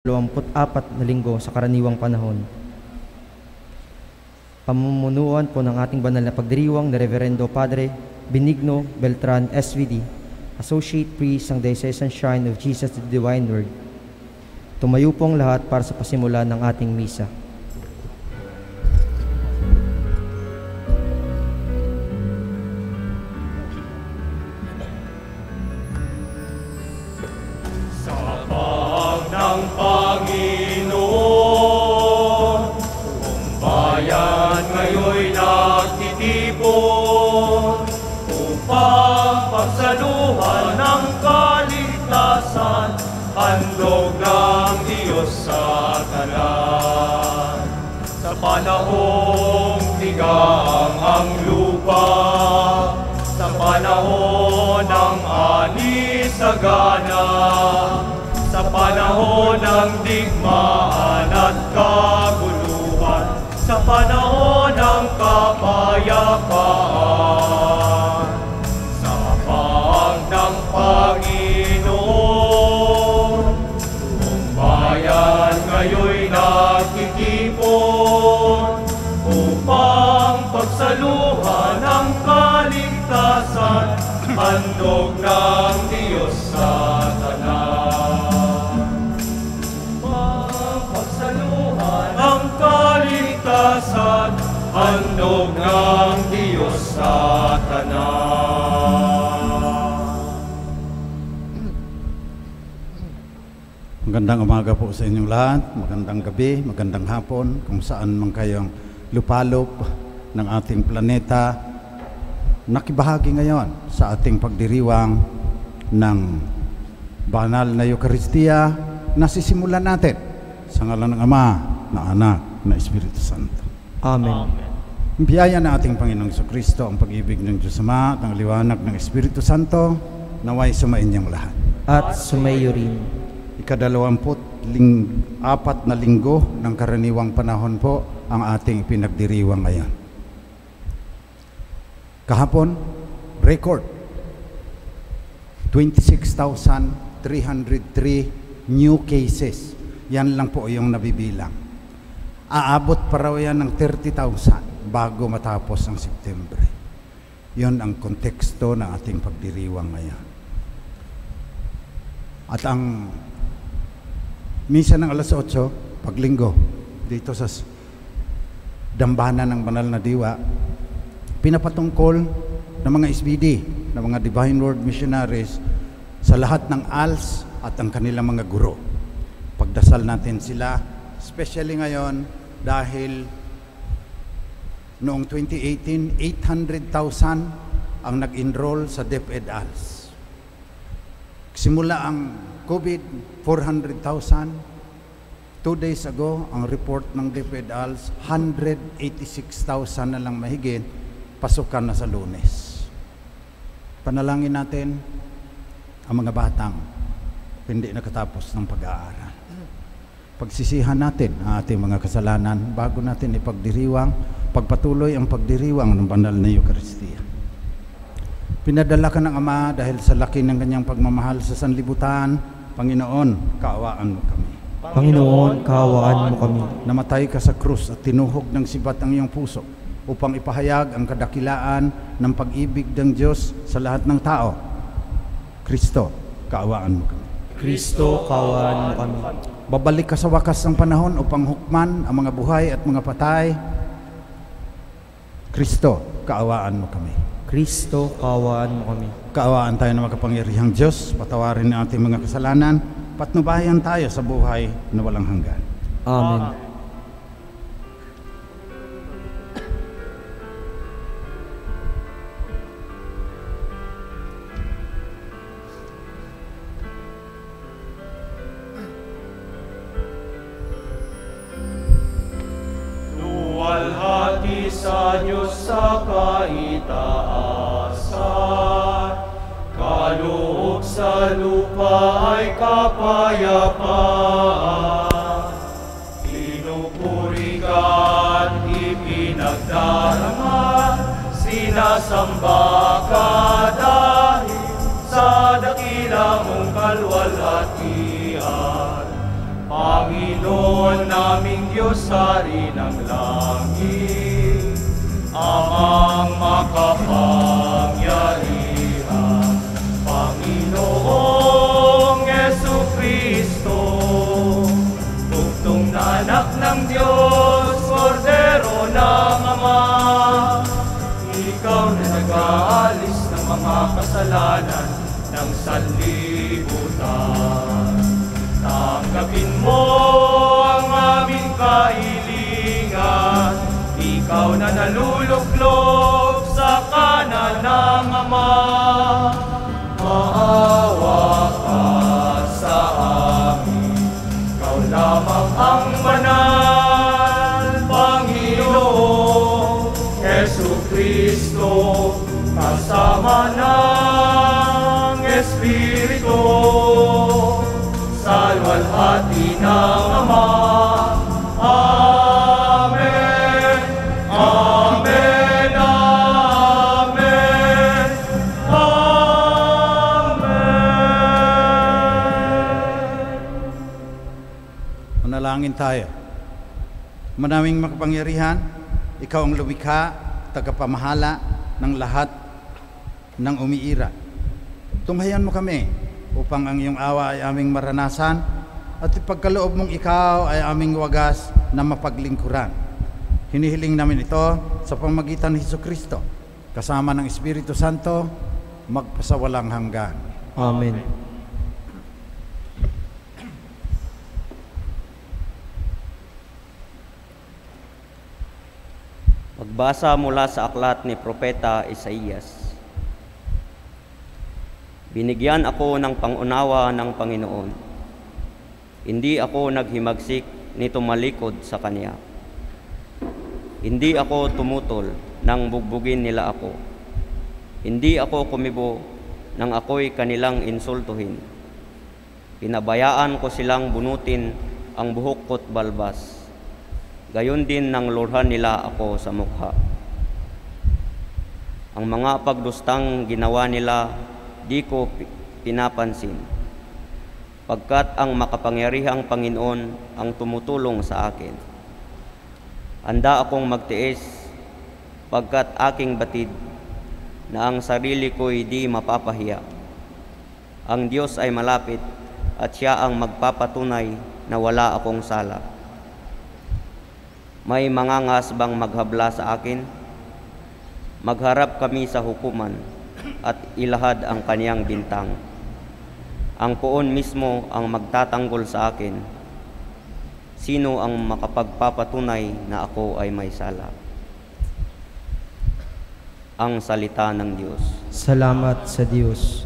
24 na linggo sa karaniwang panahon. Pamumunuan po ng ating banal na pagdiriwang na Reverendo Padre Benigno Beltran SVD, Associate Priest ng Diocesan Shrine of Jesus the Divine Word. Tumayo po ang lahat para sa pasimula ng ating misa. Ng Panginoon, kung bayan ngayon'y nagtitipon upang pagsaluhan ng kaligtasan, handog ng Diyos sa kanan. Sa panahong tigang ang lupa, sa panahon ng ani sagana, sa panahon ng digmaan at kaguluhan, sa panahon ng kapayapaan, sa pag ng Panginoon, kung bayan ngayon'y nagtitipon upang pagsaluhan ng kaligtasan, handog ng Diyos sa kanan. Ang kaligtasan, handog ng Diyos sa kanan. Magandang umaga po sa inyong lahat, magandang gabi, magandang hapon, kung saan man kayong lupalop ng ating planeta. Nakibahagi ngayon sa ating pagdiriwang ng banal na Eucharistia na sisimulan natin sa ngalan ng Ama, na Anak, na Espiritu Santo. Amen. Ang biyaya ng ating Panginoong Jesucristo, ang pag-ibig ng Diyos Ama at ang liwanag ng Espiritu Santo, naway sumainyong lahat. At sumayo rin. Ika-24 na linggo ng karaniwang panahon po ang ating pinagdiriwang ngayon. Kahapon, record 26,303 new cases. Yan lang po yung nabibilang. Aabot pa raw yan ng 30,000 bago matapos ang September. Yun ang konteksto ng ating pagdiriwang ngayon. At ang misa ng alas 8, paglinggo, dito sa dambana ng banal na diwa, pinapatungkol ng mga SBD, ng mga Divine Word Missionaries sa lahat ng ALS at ang kanilang mga guro. Pagdasal natin sila, especially ngayon dahil noong 2018, 800,000 ang nag-enroll sa DepEd ALS. Simula ang COVID, 400,000. 2 days ago, ang report ng DepEd ALS, 186,000 na lang mahigit, pasukan na sa Lunes. Panalangin natin ang mga batang hindi nakatapos ng pag-aaral. Pagsisihan natin ang ating mga kasalanan bago natin ipagdiriwang, pagpatuloy ang pagdiriwang ng banal na Eucharistia. Pinadala ka ng Ama dahil sa laki ng kanyang pagmamahal sa sanlibutan. Panginoon, kaawaan mo kami. Panginoon, kaawaan mo kami. Namatay ka sa krus at tinuhog ng sibat ang iyong puso upang ipahayag ang kadakilaan ng pag-ibig ng Diyos sa lahat ng tao. Kristo, kaawaan mo kami. Kristo, kaawaan mo kami. Babalik ka sa wakas ng panahon upang hukman ang mga buhay at mga patay. Kristo, kaawaan mo kami. Kristo, kaawaan mo kami. Kaawaan tayo ng makapangyarihang Diyos, patawarin ang ating mga kasalanan, patnubayan tayo sa buhay na walang hanggan. Amen. Luwalhati sa Diyos sa kaitaasan, kaloob sa lupa ay kapayapaan. Pinupuri ka at ipinagdarama, sinasamba ka dahil sa dakila mong kalwalhatian. Panginoon naming Diyos, Hari ng langit, Amang makapangyarihan, Panginoong Jesucristo, bugtong na anak ng Diyos, Kordero ng Ama, ikaw na nag-aalis ng mga kasalanan ng sanlibutan. Tanggapin mo ang aming kahilingan, ikaw na naluluklok sa kanan ng Ama. Maawa ka sa amin, ikaw lamang ang banal, Panginoon Jesucristo, kasama ng Espiritu, sa luwalhati ng Ama. Amen, Amen, Amen, Amen. Manalangin tayo. Manaming makapangyarihan, ikaw ang lumikha, tagapamahala ng lahat ng umiira. Tumhayan mo kami upang ang iyong awa ay aming maranasan at ipagkaloob mong ikaw ay aming wagas na mapaglingkuran. Hinihiling namin ito sa pamamagitan ni Jesucristo, kasama ng Espiritu Santo, magpasawalang hanggan. Amen. Pagbasa mula sa aklat ni Propeta Isaías. Binigyan ako ng pangunawa ng Panginoon. Hindi ako naghimagsik ni tumalikod sa Kanya. Hindi ako tumutol nang bugbugin nila ako. Hindi ako kumibo nang ako'y kanilang insultuhin. Pinabayaan ko silang bunutin ang buhok ko't balbas. Gayon din nang lurhan nila ako sa mukha. Ang mga pagdustang ginawa nila di ko pinapansin, pagkat ang makapangyarihang Panginoon ang tumutulong sa akin. Handa akong magtiis, pagkat aking batid na ang sarili ko'y di mapapahiya. Ang Diyos ay malapit at Siya ang magpapatunay na wala akong sala. May mangangas bang maghabla sa akin? Magharap kami sa hukuman at ilahad ang kaniyang bintang. Ang poon mismo ang magtatanggol sa akin. Sino ang makapagpapatunay na ako ay may sala? Ang salita ng Diyos. Salamat sa Diyos.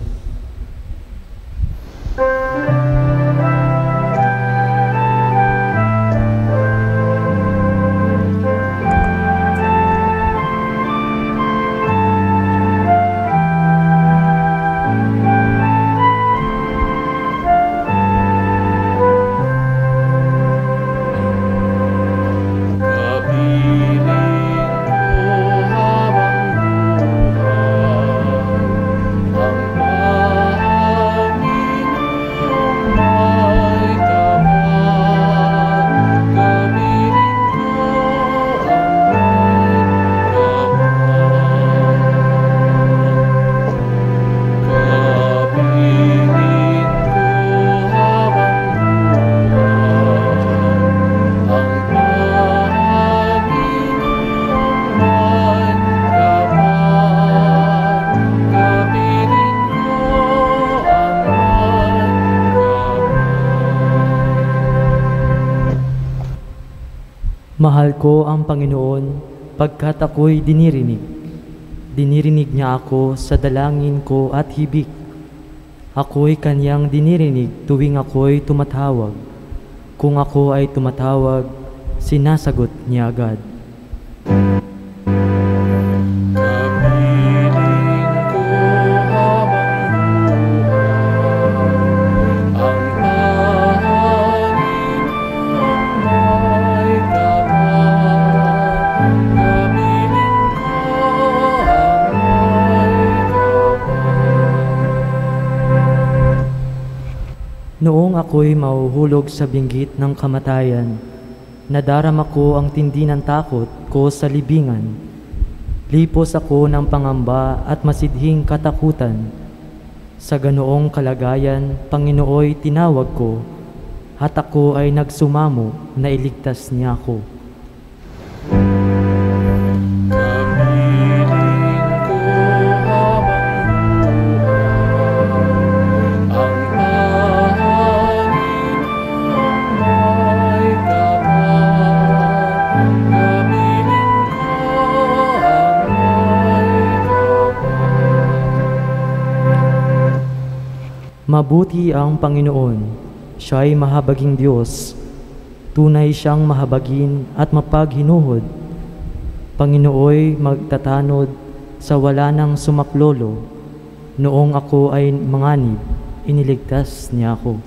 Mahal ko ang Panginoon pagkat ako'y dinirinig. Dinirinig niya ako sa dalangin ko at hibik. Ako'y kanyang dinirinig tuwing ako'y tumatawag. Kung ako ay tumatawag, sinasagot niya agad. Noong ako ako'y mahuhulog sa binggit ng kamatayan. Nadarama ko ang tindi ng takot ko sa libingan. Lipos ako ng pangamba at masidhing katakutan. Sa ganoong kalagayan, Panginooy tinawag ko, at ako ay nagsumamo na iligtas niya ako. Mabuti ang Panginoon, siya'y mahabaging Diyos. Tunay siyang mahabagin at mapaghinuhod. Panginooy magtatanod sa wala ng sumaklolo. Noong ako ay manganib, iniligtas niya ako.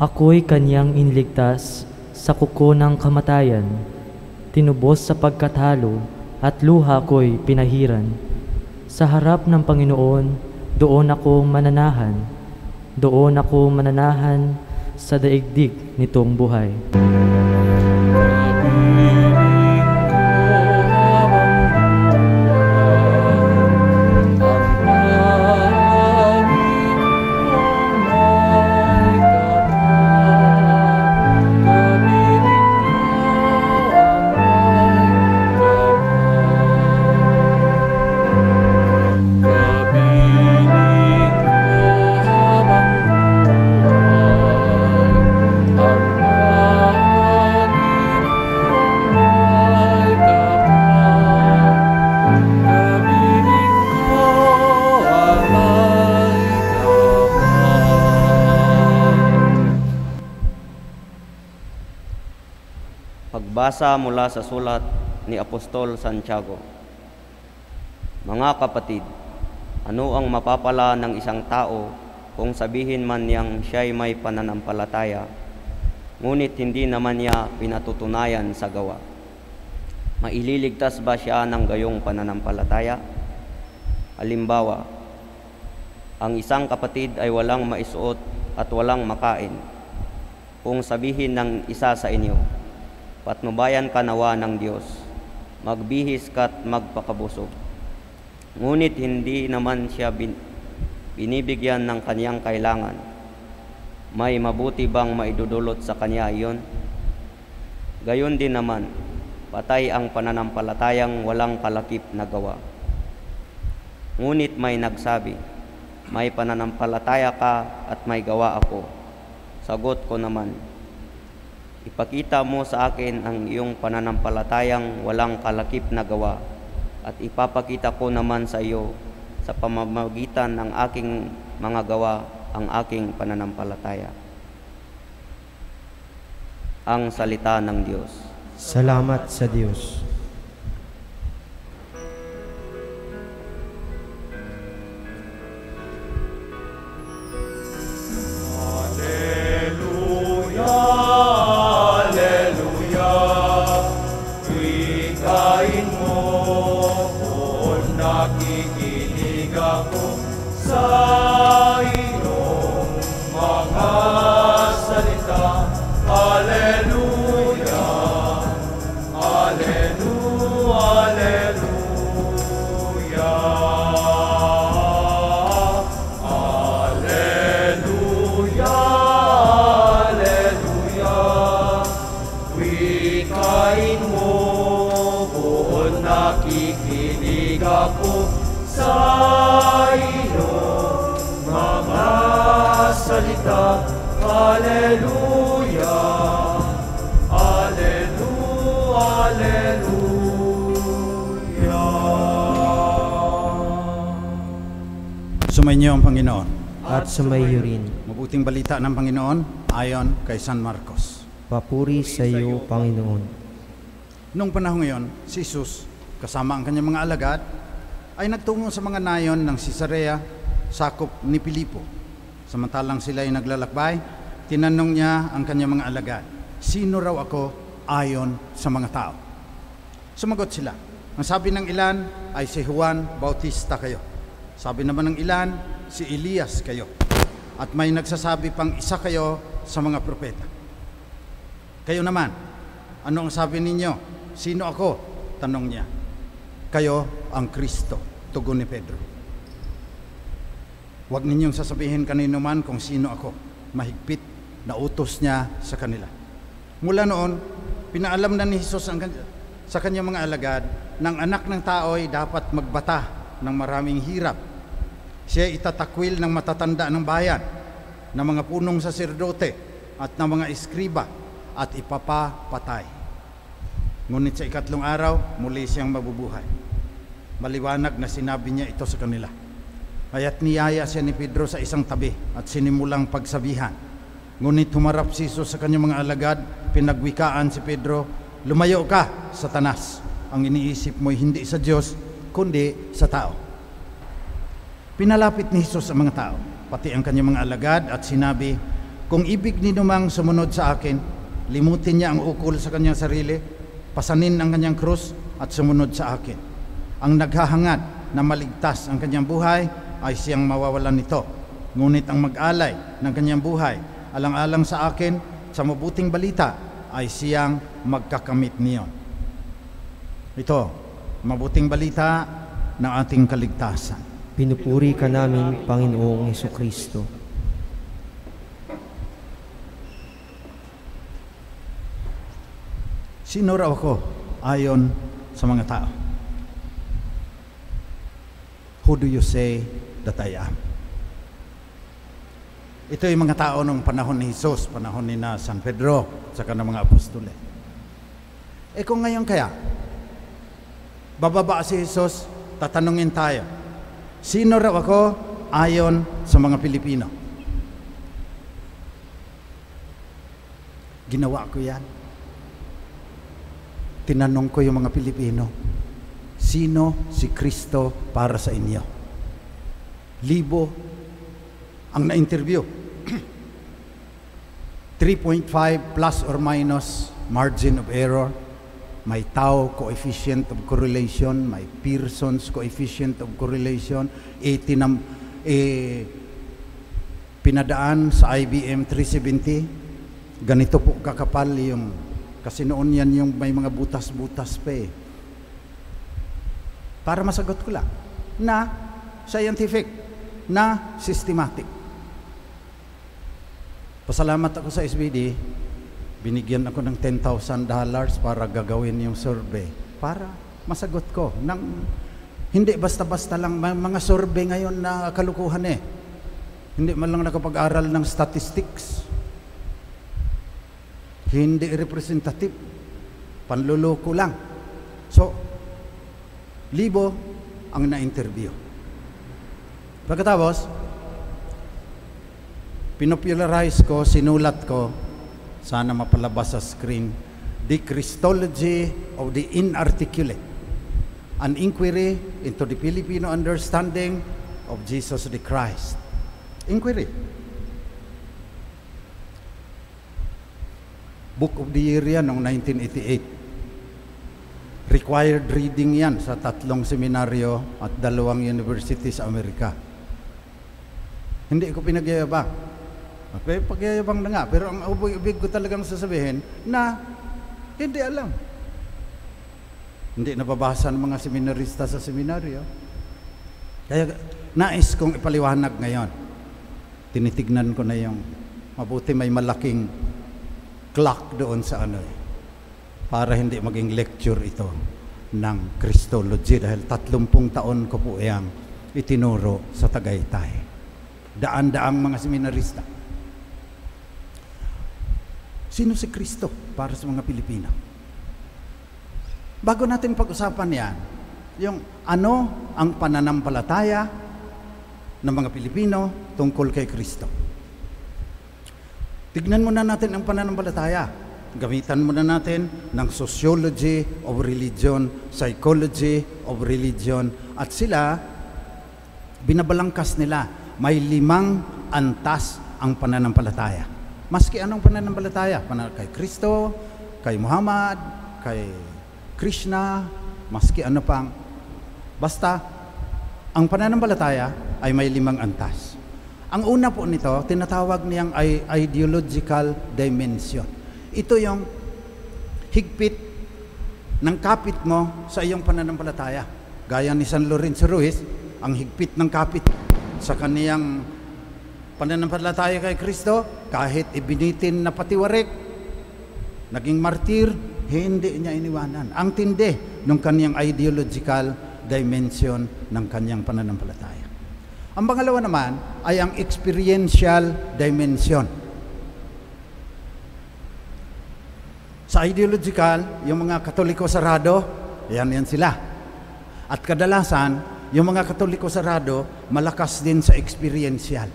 Ako'y kanyang iniligtas sa kuko ng kamatayan, tinubos sa pagkatalo at luha ko'y pinahiran. Sa harap ng Panginoon, doon ako mananahan sa daigdig nitong buhay. Pagbasa mula sa sulat ni Apostol Santiago. Mga kapatid, ano ang mapapala ng isang tao kung sabihin man niyang siya'y may pananampalataya, ngunit hindi naman niya pinatutunayan sa gawa? Maililigtas ba siya ng gayong pananampalataya? Halimbawa, ang isang kapatid ay walang maisuot at walang makain. Kung sabihin ng isa sa inyo, patnubayan ka nawa ng Diyos, magbihis ka't magpakabusog, ngunit hindi naman siya binibigyan ng kanyang kailangan, may mabuti bang maidudulot sa kanya iyon? Gayon din naman, patay ang pananampalatayang walang kalakip na gawa. Ngunit may nagsabi, may pananampalataya ka at may gawa ako. Sagot ko naman, ipakita mo sa akin ang iyong pananampalatayang walang kalakip na gawa, at ipapakita ko naman sa iyo sa pamamagitan ng aking mga gawa ang aking pananampalataya. Ang salita ng Diyos. Salamat sa Diyos. Sumainyo ang Panginoon. At sumayo rin. Mabuting balita ng Panginoon ayon kay San Marcos. Papuri sa iyo, Panginoon. Noong panahon ngayon, si Jesus kasama ang kanyang mga alagad, ay nagtungo sa mga nayon ng Cesarea, sakop ni Filipo. Samantalang sila ay naglalakbay, tinanong niya ang kanyang mga alagad, sino raw ako ayon sa mga tao? Sumagot sila. Ang sabi ng ilan ay si Juan Bautista kayo. Sabi naman ng ilan, si Elias kayo. At may nagsasabi pang isa kayo sa mga propeta. Kayo naman, ano ang sabi ninyo? Sino ako? Tanong niya. Kayo ang Kristo, tugon ni Pedro. Huwag ninyong sasabihin kanino man kung sino ako. Mahigpit na utos niya sa kanila. Mula noon, pinaalam na ni Jesus sa kanyang mga alagad ng anak ng tao ay dapat magbata ng maraming hirap. Siya itatakwil ng matatanda ng bayan, ng mga punong saserdote at ng mga eskriba at ipapapatay. Ngunit sa ikatlong araw, muli siyang mabubuhay. Maliwanag na sinabi niya ito sa kanila. Kaya't niyaya siya ni Pedro sa isang tabi at sinimulang pagsabihan. Ngunit humarap si Jesus sa kanyang mga alagad, pinagwikaan si Pedro, lumayo ka, Satanas. Ang iniisip mo'y hindi sa Diyos, kundi sa tao. Pinalapit ni Jesus ang mga tao, pati ang kanyang mga alagad at sinabi, kung ibig ninumang sumunod sa akin, limutin niya ang ukol sa kanyang sarili, pasanin ang kanyang krus at sumunod sa akin. Ang naghahangad na maligtas ang kanyang buhay ay siyang mawawalan nito. Ngunit ang mag-alay ng kanyang buhay alang-alang sa akin sa mabuting balita ay siyang magkakamit niyon. Ito, mabuting balita ng ating kaligtasan. Pinupuri ka namin, Panginoong Hesukristo. Sino raw ako ayon sa mga tao? Who do you say that I am? Ito yung mga tao ng panahon ni Jesus, panahon ni na San Pedro, saka ng mga apostol. Kung ngayon kaya, bababa si Jesus, tatanungin tayo, sino raw ako ayon sa mga Pilipino? Ginawa ko yan. Tinanong ko yung mga Pilipino, sino si Kristo para sa inyo? Libo ang na-interview. 3.5 plus or minus margin of error. May Tau coefficient of correlation, may Pearson's coefficient of correlation, pinadaan sa IBM 370. Ganito po kakapal yung, kasi noon yan yung may mga butas-butas pa eh. Para masagot ko lang, na scientific, na systematic. Pasalamat ako sa SBD, binigyan ako ng $10,000 para gagawin yung survey. Para masagot ko. Hindi basta-basta lang, mga survey ngayon na kalukuhan eh. Hindi man lang nakapag-aral ng statistics. Hindi representative. Panluloko lang. So, libo ang na-interview. Pagkatapos, pinopularize ko, sinulat ko, sana mapalabas sa screen, The Christology of the Inarticulate, an inquiry into the Filipino understanding of Jesus the Christ. Inquiry. Book of the Year yan noong 1988. Required reading yan sa 3 seminaryo at 2 university sa Amerika. Hindi ko pinagyayabang. Pagyayabang na nga, pero ang ubig ko talagang sasabihin na hindi alam. Hindi nababasa ng mga seminarista sa seminaryo. Kaya nais kong ipaliwanag ngayon. Tinitignan ko na yung mabuti may malaking clock doon sa para hindi maging lecture ito ng Christology dahil 30 taon ko po yang itinuro sa Tagaytay. Daan-daang mga seminarista. Sino si Kristo para sa mga Pilipino? Bago natin pag-usapan yan, yung ano ang pananampalataya ng mga Pilipino tungkol kay Kristo. Tignan muna natin ang pananampalataya. gamitan muna natin ng sociology of religion, psychology of religion, at sila, binabalangkas nila, may 5 antas ang pananampalataya. Maski anong pananampalataya, kay Kristo, kay Muhammad, kay Krishna, maski ano pang, basta, ang pananampalataya ay may 5 antas. Ang una po nito, tinatawag niyang ideological dimension. Ito yung higpit ng kapit mo sa iyong pananampalataya. Gaya ni San Lorenzo Ruiz, ang higpit ng kapit sa kaniyang pananampalataya kay Kristo, kahit ibinitin na patiwarik, naging martir, hindi niya iniwanan. Ang tindi ng kaniyang ideological dimension ng kaniyang pananampalataya. Ang pangalawa naman ay ang experiential dimension. Sa ideological, yung mga Katoliko sarado, yan sila. At kadalasan, yung mga Katoliko sarado, malakas din sa experiential.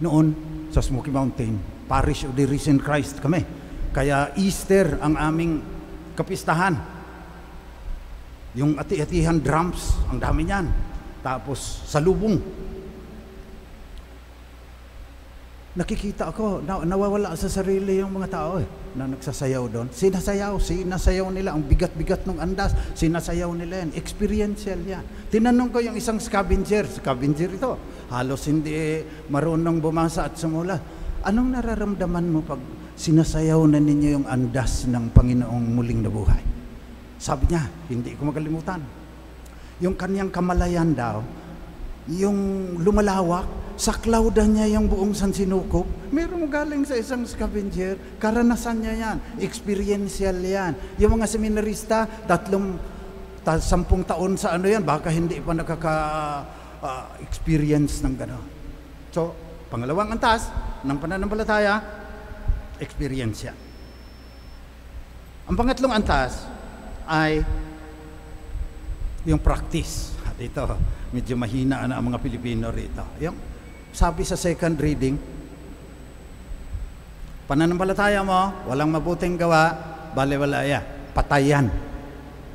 Noon, sa Smoky Mountain, Parish of the Risen Christ kami. Kaya Easter ang aming kapistahan. Yung ati-atihan drums, ang dami niyan. Tapos, salubong. Nakikita ako, nawawala sa sarili yung mga tao na nagsasayaw doon. Sinasayaw nila, ang bigat-bigat ng andas, sinasayaw nila yan. Experiential yan. Tinanong ko yung isang scavenger ito, halos hindi marunong bumasa at sumula. Anong nararamdaman mo pag sinasayaw na ninyo yung andas ng Panginoong muling nabuhay? Sabi niya, hindi ko makalimutan. Yung kanyang kamalayan daw, yung lumalawak, saklawdan niya yung buong San Sinukob. Mayroong galing sa isang scavenger, karanasan niya yan, experiential yan. Yung mga seminarista, 10 taon sa ano yan, baka hindi pa nakaka-experience ng gano'n. So, pangalawang antas ng pananampalataya, experience yan. Ang pangatlong antas ay yung practice. Dito, medyo mahina na ang mga Pilipino rito. Yung sabi sa second reading, pananampalataya mo, walang mabuting gawa, baliwalaya, patayan.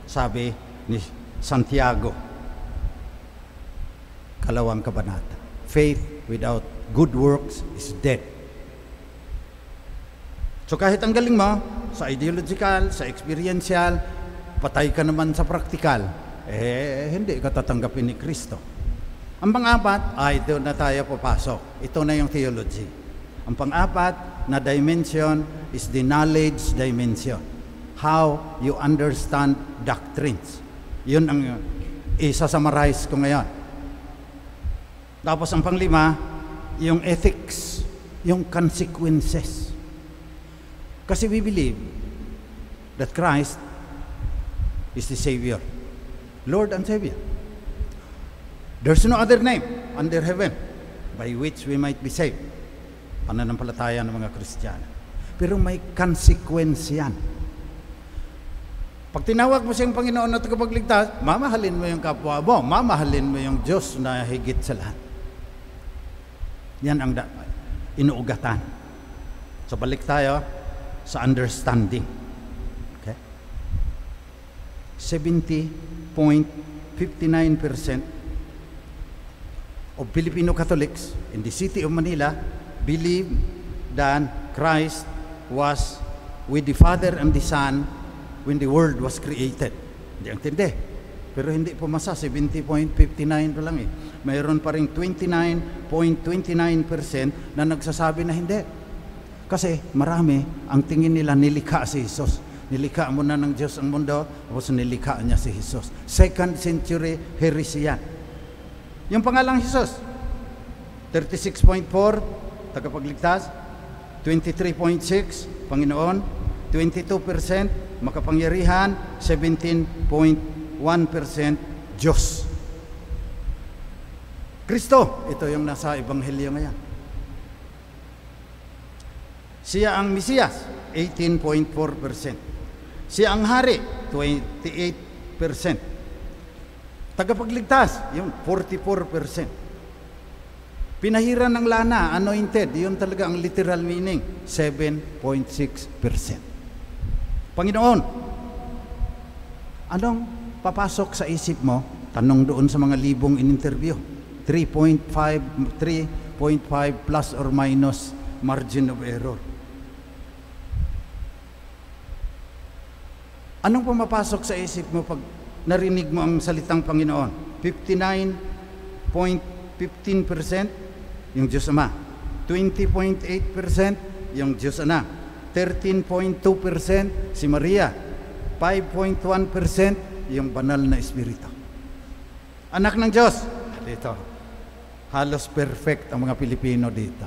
Sabi ni Santiago, 2 kabanata. Faith without good works is dead. So kahit ang galing mo, sa ideological, sa experiential, patay ka naman sa practical, hindi ka tatanggapin ni Kristo. Ang pang-apat, ito na tayo papasok. Ito na yung theology. Ang pang-apat na dimension is the knowledge dimension. How you understand doctrines. Yun ang isa-summarize ko ngayon. Tapos ang pang-5, yung ethics, yung consequences. Kasi we believe that Christ is the Savior. Lord and Savior. There's no other name under heaven by which we might be saved. Pananampalataya ng mga Kristiyano. Pero may consequence yan. Pag tinawag mo siyang Panginoon na tagapagligtas, mamahalin mo yung kapwa mo, mamahalin mo yung Diyos na higit sa lahat. Yan ang inuugatan. So balik tayo sa understanding. Okay? 70.59% of Filipino Catholics in the city of Manila believe that Christ was with the Father and the Son when the world was created. Hindi ang tindi. Pero hindi pumasa, 70.59 pa lang eh. Mayroon pa rin 29.29% na nagsasabi na hindi. Kasi marami, ang tingin nila nilikha si Jesus. Nilikha muna ng Diyos ang mundo, tapos nilikha niya si Jesus. 2nd century heresy yan. Yung pangalang Jesus, 36.4, tagapagligtas, 23.6, Panginoon, 22%, makapangyarihan, 17.1%, Diyos. Kristo, ito yung nasa Ebanghelyo ngayon. Siya ang Mesiyas, 18.4%. Siya ang Hari, 28%. Tagapagligtas, yung 44%. Pinahiran ng lana, anointed. Yun talaga ang literal meaning. 7.6%. Panginoon, anong papasok sa isip mo? Tanong doon sa mga libong in-interview. 3.5 plus or minus margin of error. Anong pumapasok sa isip mo pag narinig mo ang salitang Panginoon? 59.15% yung Diyos Ama, 20.8% yung Diyos Anak, 13.2% si Maria, 5.1% yung banal na Espiritu. Anak ng Diyos, dito, halos perfect ang mga Pilipino dito.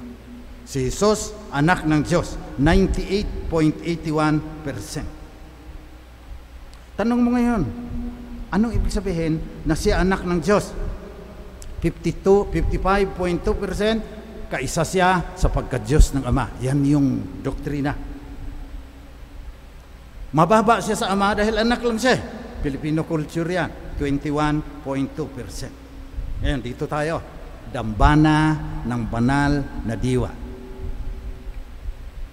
Si Jesus, anak ng Diyos, 98.81%. Tanong mo ngayon, anong ibig sabihin na siya anak ng Diyos? 55.2%, kaisa siya sa pagka-Diyos ng Ama. Yan yung doktrina. Mababa siya sa Ama dahil anak lang siya. Filipino culture yan, 21.2%. Ngayon, dito tayo. Dambana ng banal na diwa.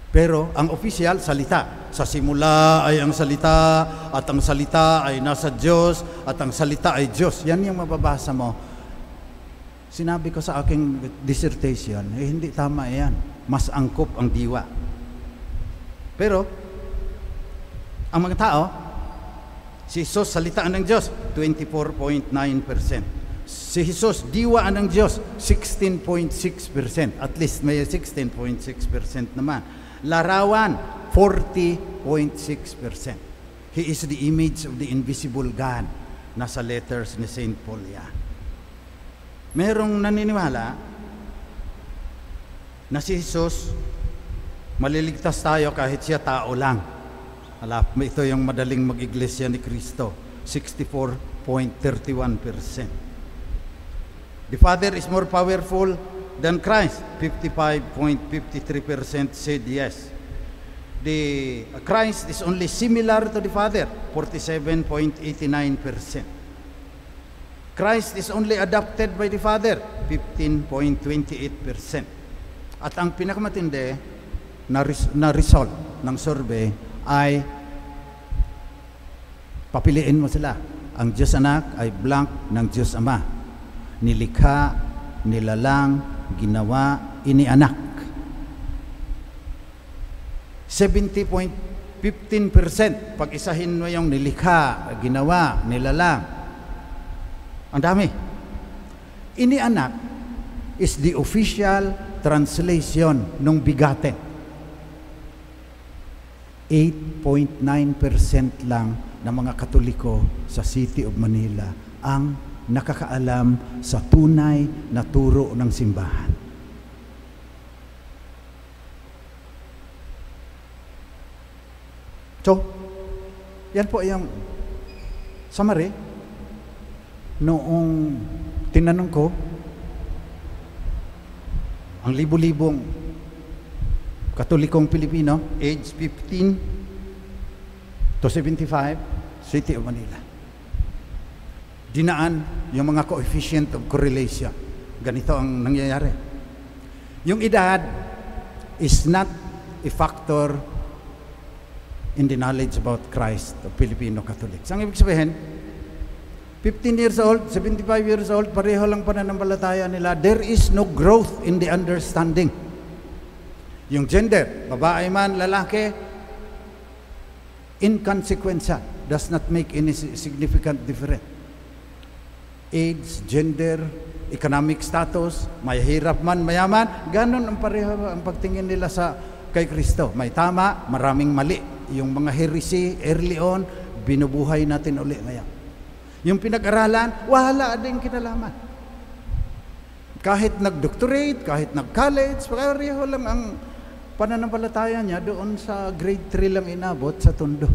Pero ang opisyal, salita. Sa simula ay ang salita, at ang salita ay nasa Diyos, at ang salita ay Diyos. Yan yung mababasa mo. Sinabi ko sa aking dissertation, hindi tama yan. Mas angkop ang diwa. Pero, ang mga tao, si Jesus, salitaan ng Diyos, 24.9%. Si Jesus, diwaan ng Diyos, 16.6%. At least may 16.6% naman. Larawan, 40.6%. He is the image of the invisible God. Nasa letters ni St. Paul yan. Merong naniniwala na si Jesus, maliligtas tayo kahit siya tao lang. Ito yung madaling mag-iglesia ni Kristo, 64.31%. The Father is more powerful than Christ, 55.53% said yes. The Christ is only similar to the Father, 47.89%. Christ is only adopted by the Father, 15.28%. At ang pinakamatindi na result ng survey ay papiliin mo sila. Ang Diyos Anak ay blank ng Diyos Ama. Nilikha, nilalang, ginawa, inianak. 70.15%. Pag-isahin mo yung nilikha, ginawa, nilalang. Ang dami. Inianak is the official translation ng bigatin. 8.9% lang ng mga Katoliko sa City of Manila ang nakakaalam sa tunay na turo ng simbahan. So, yan po yung summary. Noong tinanong ko, ang libo-libong Katolikong Pilipino, age 15 to 75, City of Manila. Dinaan yung mga coefficient of correlation. Ganito ang nangyayari. Yung edad is not a factor in the knowledge about Christ of Filipino Catholics. Ang ibig sabihin, 15 years old, 75 years old, pareho lang pananampalataya nila. There is no growth in the understanding. Yung gender, babae man, lalaki, inconsequential, does not make any significant difference. Age, gender, economic status, mahirap man, mayaman, ganun ang pareho ang pagtingin nila sa kay Kristo. May tama, maraming mali. Yung mga heresy, early on, binubuhay natin uli ngayon. Yung pinag-aralan, wala din kinalaman. Kahit nag-doctorate, kahit nag-college, pareho lang ang pananampalataya niya doon sa grade 3 lang inabot sa Tondo.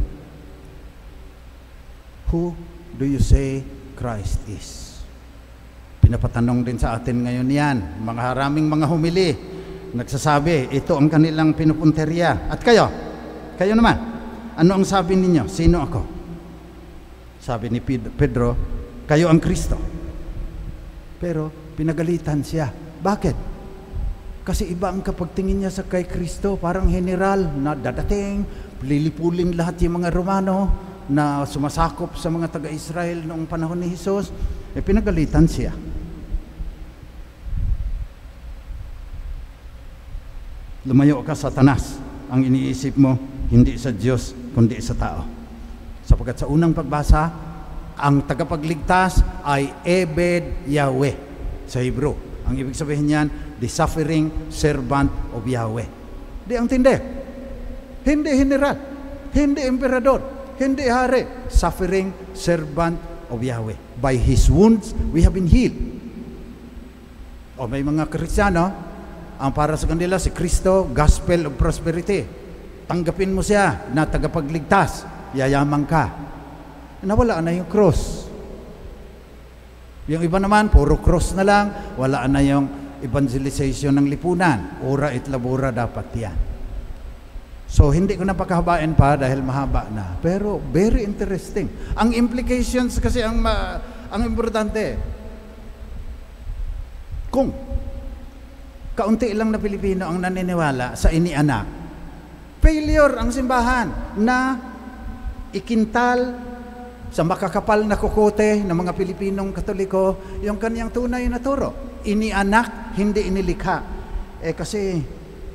Who do you say Christ is? Pinapatanong din sa atin ngayon yan. Mga haraming mga humili, nagsasabi, ito ang kanilang pinupunteriya. At kayo naman, ano ang sabi ninyo? Sino ako? Sabi ni Pedro, kayo ang Kristo. Pero pinagalitan siya. Bakit? Kasi iba ang kapag tingin niya sa kay Kristo, parang general na dadating, lilipulin lahat yung mga Romano na sumasakop sa mga taga-Israel noong panahon ni Jesus. Pinagalitan siya. Lumayo ka, Satanas. Ang iniisip mo, hindi sa Diyos, kundi sa tao. Sapagkat sa unang pagbasa, ang tagapagligtas ay Ebed Yahweh sa Hebrew. Ang ibig sabihin niyan, the suffering servant of Yahweh. Di ang tindi. Hindi general, hindi emperador, hindi hari. Suffering servant of Yahweh. By His wounds, we have been healed. O may mga Kristiyano, ang para sa kanila si Kristo, gospel of prosperity. Tanggapin mo siya na tagapagligtas, yayaman ka. Nawala na yung cross. Yung iba naman, puro cross na lang, wala na yung evangelization ng lipunan. Ora et labora dapat yan. So, hindi ko na pakahabain pa dahil mahaba na. Pero, very interesting. Ang implications kasi ang importante. Kung kaunti lang na Pilipino ang naniniwala sa inianak, failure ang simbahan na ikintal sa makakapal na kukote ng mga Pilipinong Katoliko yung kanyang tunay na turo. Inianak, hindi inilikha. Kasi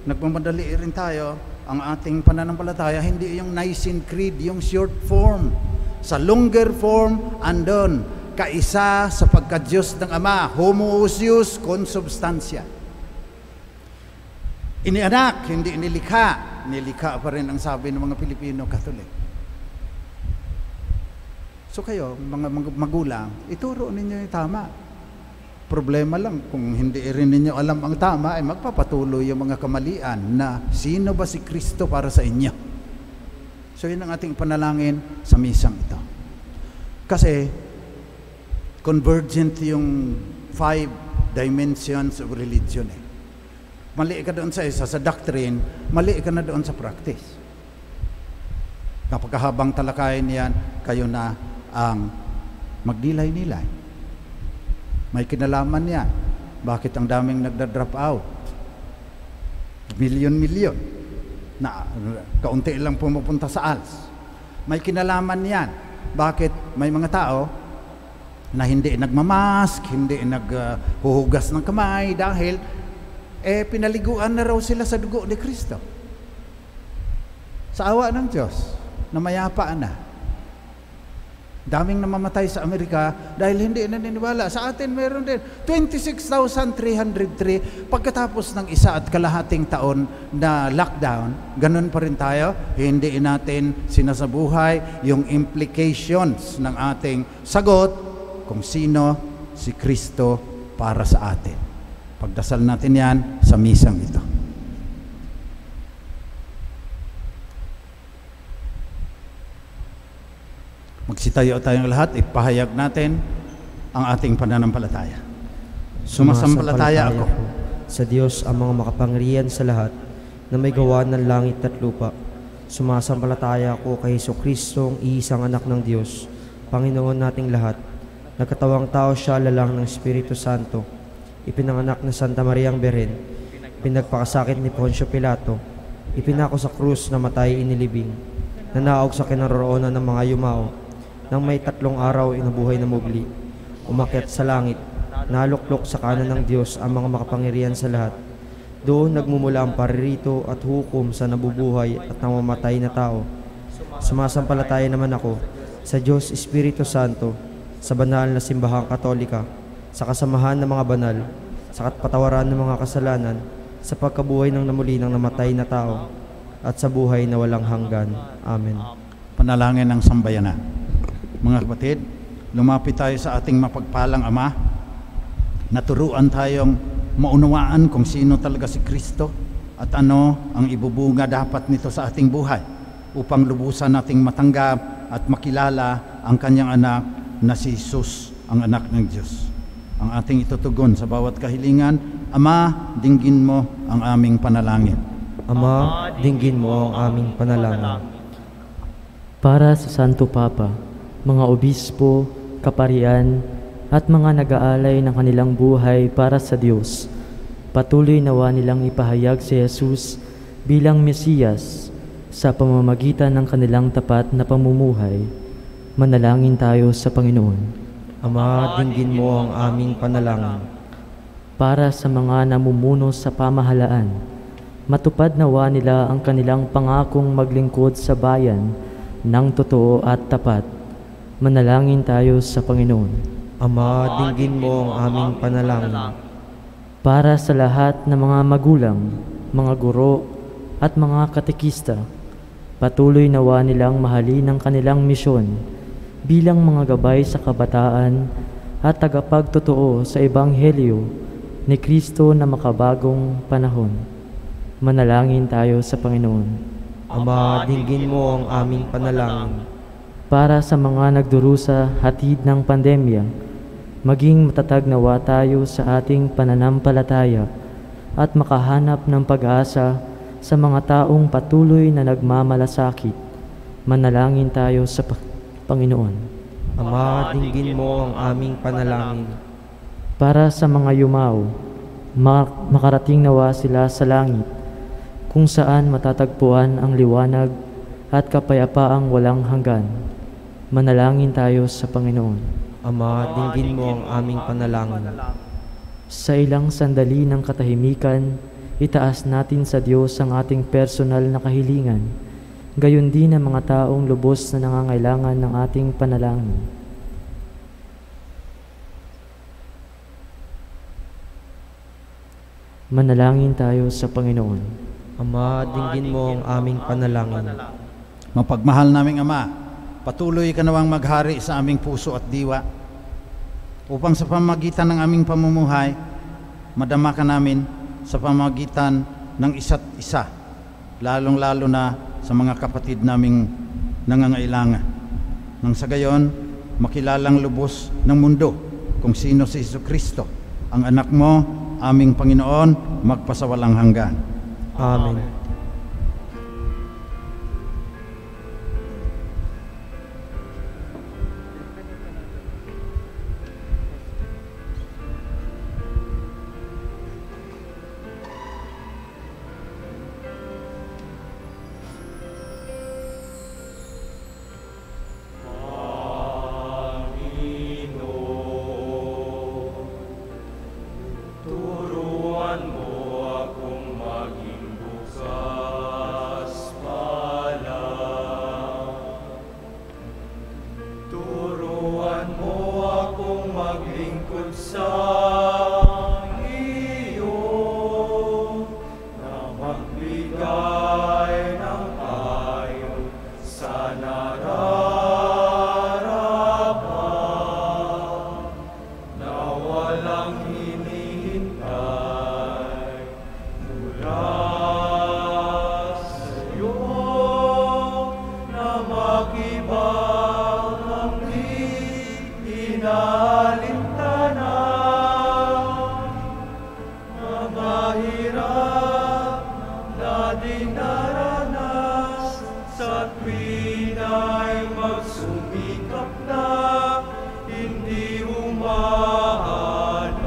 nagmamadali rin tayo, ang ating pananampalataya, hindi yung Nicene Creed, yung short form. Sa longer form, andon, kaisa sa pagka-Diyos ng Ama, homoousios consubstantia. Inianak, hindi inilikha. Nilikha pa rin ang sabi ng mga Pilipino Katolik. So kayo, mga magulang, ituro ninyo yung tama. Problema lang, kung hindi rin ninyo alam ang tama, ay magpapatuloy yung mga kamalian na sino ba si Kristo para sa inyo. So yun ang ating panalangin sa misang ito. Kasi convergent yung 5 dimensions of religion eh. Mali ka doon sa isa, sa doctrine, mali ka na doon sa practice. Kapag habang talakayin yan, kayo na ang magdilay-nilay. May kinalaman yan. Bakit ang daming nagda-drop out? Milyon-milyon. Na kaunti lang pumupunta sa ALS. May kinalaman yan. Bakit may mga tao na hindi nagmamask, hindi naghuhugas ng kamay dahil pinaliguan na raw sila sa dugo ni Kristo. Sa awa ng Diyos, na mayapa na. Daming namamatay sa Amerika dahil hindi naniniwala. Sa atin meron din 26,303 pagkatapos ng 1.5 taon na lockdown. Ganun pa rin tayo. Hindi natin sinasabuhay yung implications ng ating sagot kung sino si Kristo para sa atin. Pagdasal natin yan sa misang ito. Magsitayo tayong lahat, ipahayag natin ang ating pananampalataya. Sumasampalataya ako sa Diyos ang mga makapangyarihan sa lahat na may gawa ng langit at lupa. Sumasampalataya ako kay Jesucristo, ang iisang anak ng Diyos, Panginoon nating lahat. Nagkatawang tao siya, lalang ng Espiritu Santo. Ipinanganak na Santa Mariang Beren, pinagpakasakit ni Poncio Pilato, ipinako sa krus na matay inilibing, nanaog sa kinaroroonan ng mga yumao, nang may 3 araw inabuhay na mugli, umakyat sa langit, naluklok sa kanan ng Diyos ang mga makapangyarihan sa lahat. Doon nagmumula ang paririto at hukom sa nabubuhay at namamatay na tao. Sumasampalataya naman ako sa Diyos Espiritu Santo, sa banal na simbahang Katolika, sa kasamahan ng mga banal, sa katpatawaran ng mga kasalanan, sa pagkabuhay ng namuli ng namatay na tao, at sa buhay na walang hanggan. Amen. Panalangin ng sambayanan. Mga kapatid, lumapit tayo sa ating mapagpalang Ama, naturuan tayong maunawaan kung sino talaga si Kristo at ano ang ibubunga dapat nito sa ating buhay upang lubusan nating matanggap at makilala ang kanyang anak na si Jesus, ang anak ng Diyos. Ang ating itutugon sa bawat kahilingan, Ama, dinggin mo ang aming panalangin. Ama, dinggin mo ang aming panalangin. Para sa Santo Papa, mga obispo, kaparian, at mga nag-aalay ng kanilang buhay para sa Diyos, Patuloy nawa nilang ipahayag si Jesus bilang Mesiyas sa pamamagitan ng kanilang tapat na pamumuhay. Manalangin tayo sa Panginoon. Ama, dinggin mo ang aming panalangin. Para sa mga namumuno sa pamahalaan, matupad nawa nila ang kanilang pangakong maglingkod sa bayan ng totoo at tapat. Manalangin tayo sa Panginoon. Ama, dinggin mo ang aming panalangin. Para sa lahat ng mga magulang, mga guro at mga katekista, patuloy nawa nilang mahalin ang kanilang misyon bilang mga gabay sa kabataan at tagapagtotoo sa Ebanghelyo ni Kristo na makabagong panahon. Manalangin tayo sa Panginoon. Ama, dinggin mo ang aming panalangin. Para sa mga nagdurusa hatid ng pandemya, maging matatag nawa tayo sa ating pananampalataya at makahanap ng pag-asa sa mga taong patuloy na nagmamalasakit. Manalangin tayo sa Panginoon. Ama, dinggin mo ang aming panalangin. Para sa mga yumaw, makarating nawa sila sa langit, kung saan matatagpuan ang liwanag at kapayapaang walang hanggan. Manalangin tayo sa Panginoon. Ama, dinggin mo ang aming panalangin. Sa ilang sandali ng katahimikan, itaas natin sa Diyos ang ating personal na kahilingan, gayon din ang mga taong lubos na nangangailangan ng ating panalangin. Manalangin tayo sa Panginoon. Ama, dinggin mo ang aming panalangin. Mapagmahal naming Ama, patuloy ka nawang maghari sa aming puso at diwa, upang sa pamamagitan ng aming pamumuhay, madama ka namin sa pamamagitan ng isa't isa, lalong-lalo na sa mga kapatid naming nangangailangan. Nang sa gayon, makilalang lubos ng mundo kung sino si Jesucristo, ang anak mo, aming Panginoon, magpasawalang hanggan. Amen. Turuan mo akong maging bukas palad. Turuan mo akong maglingkod sa iyo, na magbigay ng payo sa nararapat, na walang hinihintay mula sa'yo, na makibang ang di inaalintanan, na mahirap na dinaranas, sa tuwin ay magsumikap na hindi umahanap.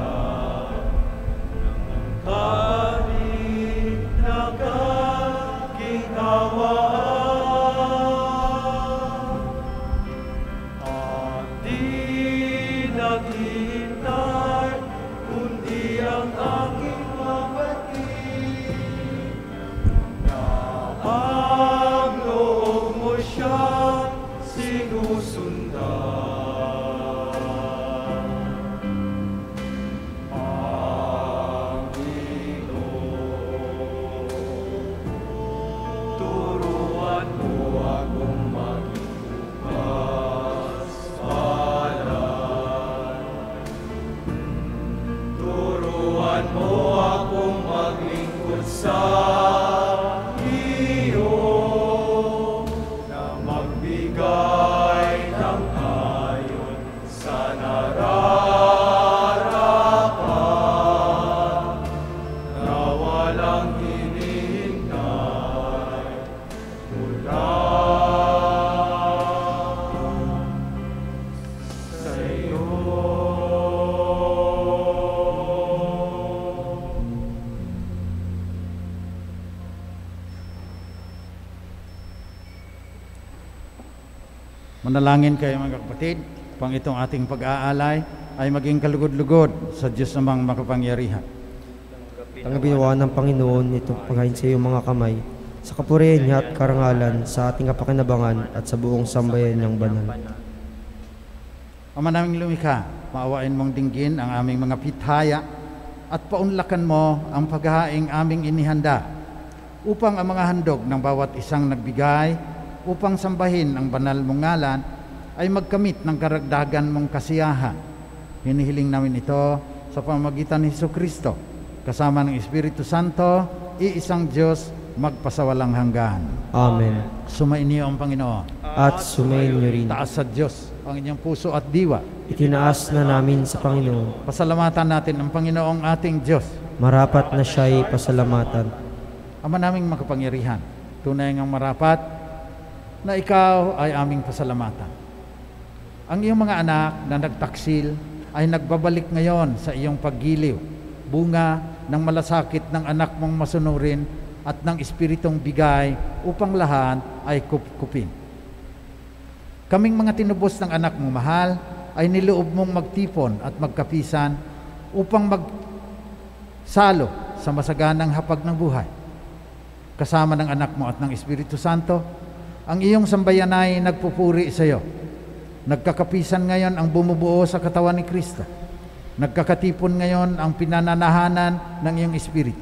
Manalangin kayo mga kapatid, pang itong ating pag-aalay ay maging kalugod-lugod sa Diyos namang makapangyarihan. Ang ginawa ng Panginoon itong paghain sa iyong mga kamay, sa kapurihan niya at karangalan, sa ating kapakinabangan at sa buong sambayan niyang banal. Ama naming lumikha, maawain mong dinggin ang aming mga pithaya at paunlakan mo ang paghahaing aming inihanda upang ang mga handog ng bawat isang nagbigay upang sambahin ang banal mong ngalan ay magkamit ng karagdagan mong kasiyahan. Hinihiling namin ito sa pamamagitan ni Jesucristo, kasama ng Espiritu Santo, iisang Diyos, magpasawalang hanggan. Amen. Sumainyo ang Panginoon. At sumayin niyo rin. Taas sa Diyos ang inyong puso at diwa. Itinaas na namin sa Panginoon. Pasalamatan natin ang Panginoong ating Diyos. Marapat na siya'y pasalamatan. Ama naming makapangyarihan, tunay ngang marapat na ikaw ay aming pasalamatan. Ang iyong mga anak na nagtaksil ay nagbabalik ngayon sa iyong paggiliw, bunga ng malasakit ng anak mong masunurin at ng Espiritong bigay upang lahat ay kupkupin. Kaming mga tinubos ng anak mong mahal ay niloob mong magtipon at magkapisan upang magsalo sa masaganang hapag ng buhay. Kasama ng anak mo at ng Espiritu Santo, ang iyong sambayan ay nagpupuri sa iyo. Nagkakapisan ngayon ang bumubuo sa katawan ni Kristo. Nagkakatipon ngayon ang pinananahanan ng iyong Espiritu.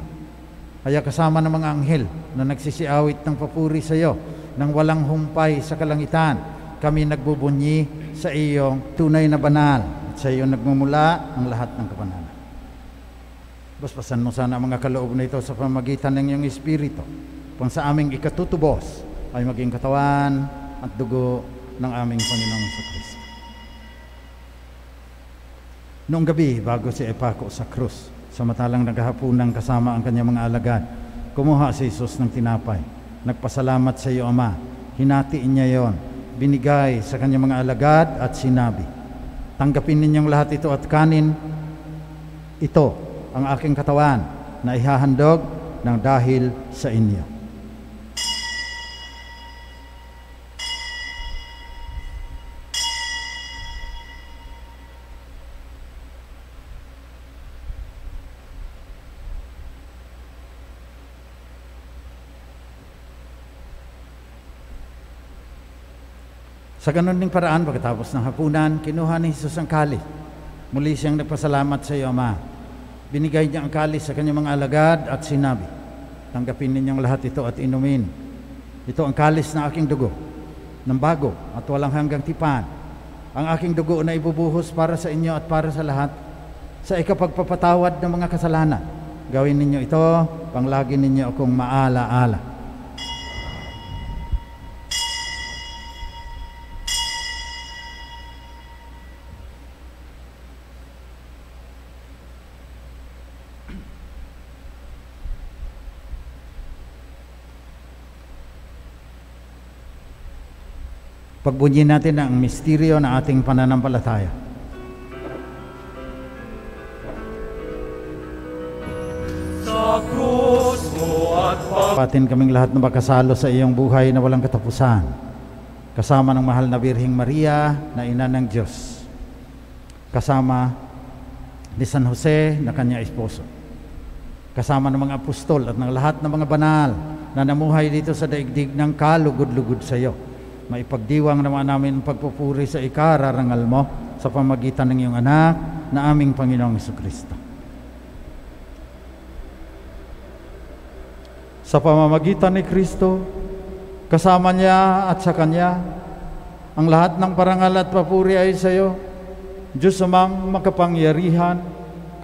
Kaya kasama ng mga anghel na nagsisiawit ng papuri sa iyo nang walang humpay sa kalangitan, kami nagbubunyi sa iyong tunay na banal at sa iyo nagmumula ang lahat ng kabanalan. Basbasan mo sana ang mga kaloob na ito sa pamamagitan ng iyong Espiritu, pang sa aming ikatutubos ay maging katawan at dugo ng aming Panginoong Jesucristo. Noong gabi, bago si ipako sa krus, samantalang naghahapunan kasama ang kanyang mga alagad, kumuha si Jesus ng tinapay. Nagpasalamat sa iyo, Ama. Hinatiin niya yon, binigay sa kanyang mga alagad at sinabi, tanggapin ninyong lahat ito at kanin. Ito ang aking katawan na ihahandog ng dahil sa inyo. Sa ganun ding paraan, pagkatapos ng hapunan, kinuha ni Jesus ang kalis. Muli siyang nagpasalamat sa iyo, Ama. Binigay niya ang kalis sa kanyang mga alagad at sinabi, tanggapin ninyong lahat ito at inumin. Ito ang kalis na aking dugo, ng bago at walang hanggang tipan. Ang aking dugo na ibubuhos para sa inyo at para sa lahat, sa ikapagpapatawad ng mga kasalanan. Gawin ninyo ito, panglagi ninyo akong maala-ala. Pagbunyin natin ang misteryo ng ating pananampalataya. Sa krus mo at Patin kaming lahat na makasalo sa iyong buhay na walang katapusan, kasama ng mahal na Birheng Maria na ina ng Diyos, kasama ni San Jose na kanya esposo, kasama ng mga apostol at ng lahat ng mga banal na namuhay dito sa daigdig ng kalugod-lugod sa iyo. Maipagdiwang naman namin ang pagpupuri sa ikararangal mo sa pamagitan ng iyong anak na aming Panginoong Jesucristo. Sa pamamagitan ni Kristo, kasama niya at sa Kanya, ang lahat ng parangal at papuri ay sa iyo, Diyos amang makapangyarihan,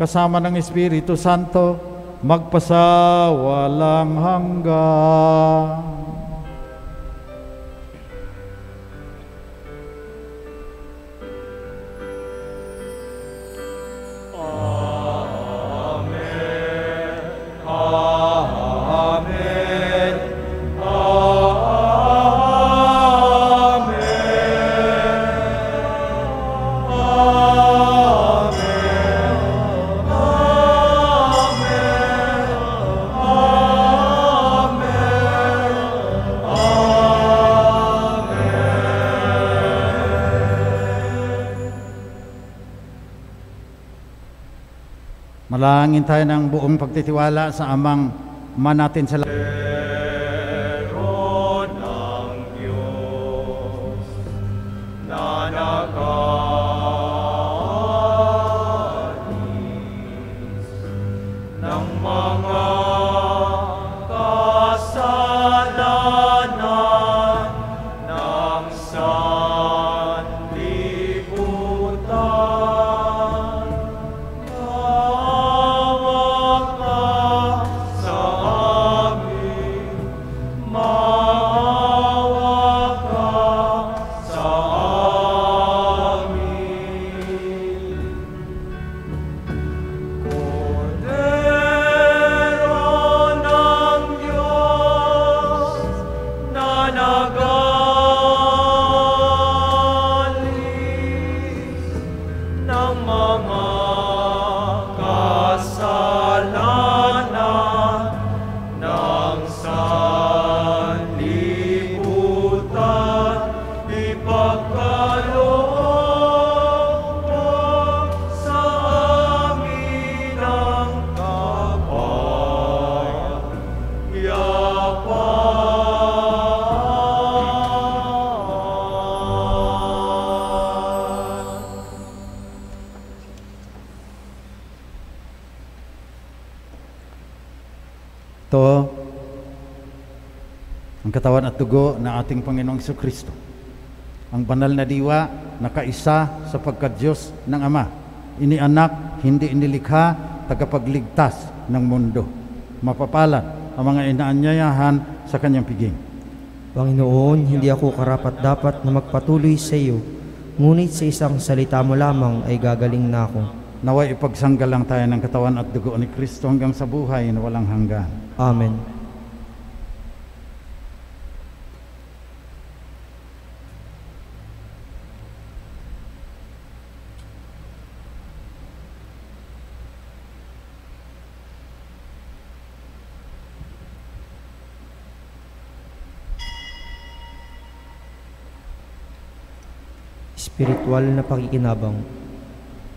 kasama ng Espiritu Santo, magpasawalang hanggan. Malangin tayo ng buong pagtitiwala sa amang Ama natin sa langit. Pero ng Diyos na nag-alis ng mga kasalanan ng sanlibutan. Maawa ka sa amin, maawa ka sa amin. Kordero ng Diyos na nag-alis ng mga kasalanan ng sanlibutan, ipagkaloob mo sa amin ang kapayapaan. Ito ang katawan at dugo na ating Panginoong Jesucristo. Ang banal na diwa na kaisa sa pagka-Diyos ng Ama. Inianak, hindi inilikha, tagapagligtas ng mundo. Mapapalad ang mga inaanyayahan sa kanyang piging. Panginoon, hindi ako karapat-dapat na magpatuloy sa iyo, ngunit sa isang salita mo lamang ay gagaling na ako. Naway ipagsanggal lang tayo ng katawan at dugo ni Kristo hanggang sa buhay na walang hanggan. Amen. Espiritual na pakikinabang.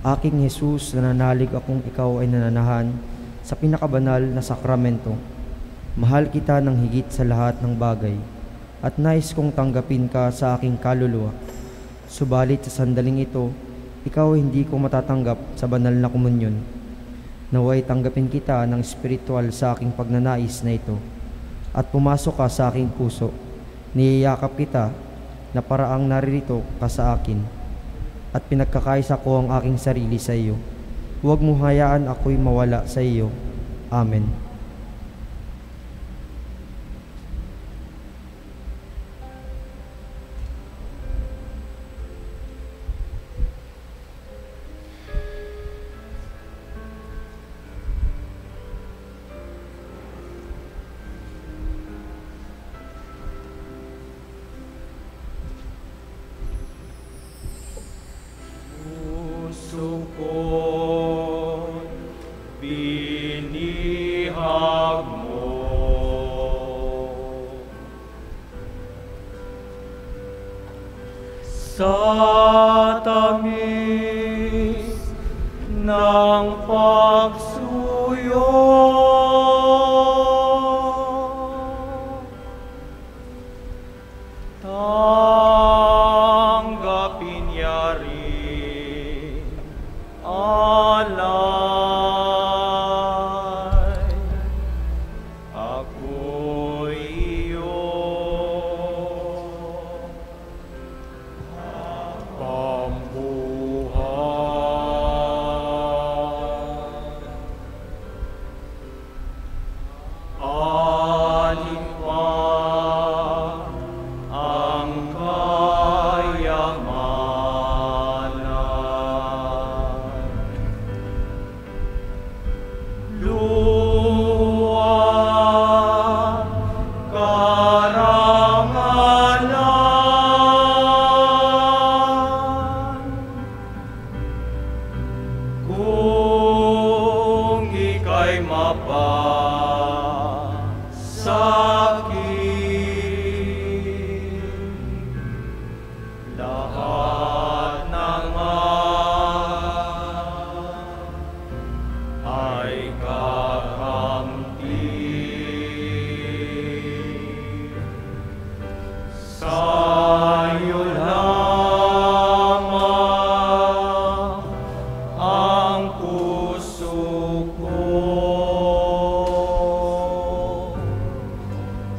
Aking Jesus, nananalig akong ikaw ay nananahan sa pinakabanal na sakramento. Mahal kita ng higit sa lahat ng bagay at nais kong tanggapin ka sa aking kaluluwa. Subalit sa sandaling ito, ikaw hindi ko matatanggap sa banal na komunyon. Naway tanggapin kita ng espiritual sa aking pagnanais na ito at pumasok ka sa aking puso. Niyayakap kita na paraang naririto ka sa akin at pinagkakaisa ko ang aking sarili sa iyo. Huwag mo hayaan ako'y mawala sa iyo. Amen. Puso ko'y binihag mo. Sa tamis ng pagsuyo, tanggapin niya rin alay. Ako'y iyong pambuhay. ay kakamti. Sa'yo lamang ang puso ko.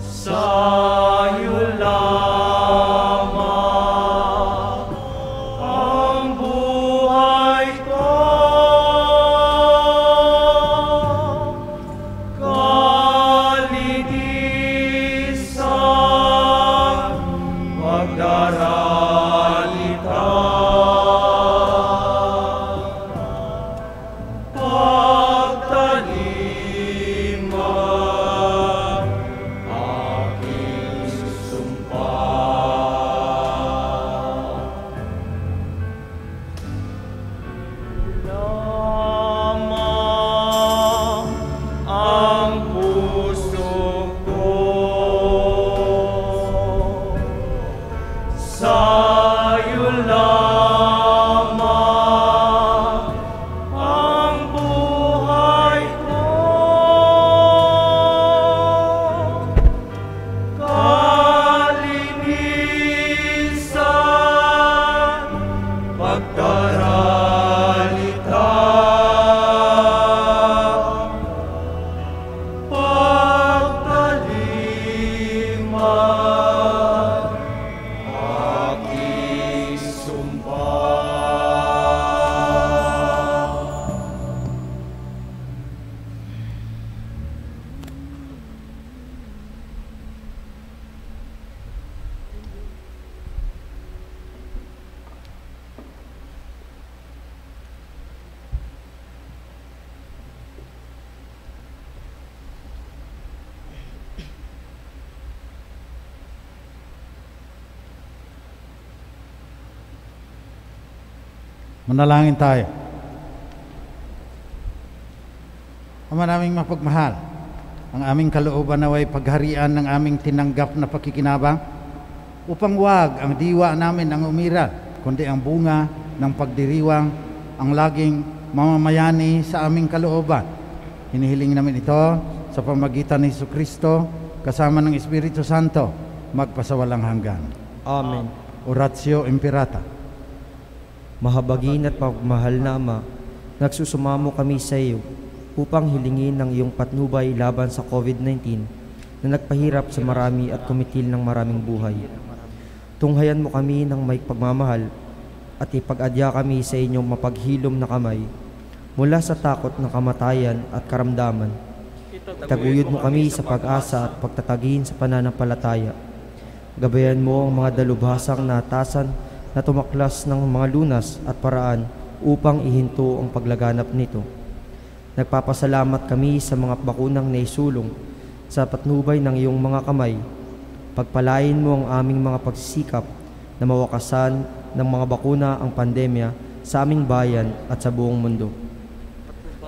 Sa'yo lamang ang buhay ko. Kalinisan, pagdaralita, pagtaliman, aking susumpa. Lamang ang puso ko. Sa'yo lamang ang buhay ko. Kalinisan, pagdaralita, pagtaliman, aking sumpa. Manalangin tayo. Ama naming mapagmahal, ang aming kalooban naway pagharian ng aming tinanggap na pakikinabang upang wag ang diwa namin ang umiral, kundi ang bunga ng pagdiriwang ang laging mamamayani sa aming kalooban. Hinihiling namin ito sa pamagitan ni Jesucristo kasama ng Espiritu Santo magpasawalang hanggan. Amen. Oratio Imperata. Mahabagin at pagmahal na Ama, nagsusumamo kami sa iyo upang hilingin ng iyong patnubay laban sa COVID-19 na nagpahirap sa marami at kumitil ng maraming buhay. Tunghayan mo kami ng may pagmamahal at ipag-adya kami sa inyong mapaghilom na kamay mula sa takot ng kamatayan at karamdaman. Taguyod mo kami sa pag-asa at pagtatagin sa pananampalataya. Gabayan mo ang mga dalubhasang naatasan na tumaklas ng mga lunas at paraan upang ihinto ang paglaganap nito. Nagpapasalamat kami sa mga bakunang naisulong sa patnubay ng iyong mga kamay. Pagpalain mo ang aming mga pagsisikap na mawakasan ng mga bakuna ang pandemya sa aming bayan at sa buong mundo.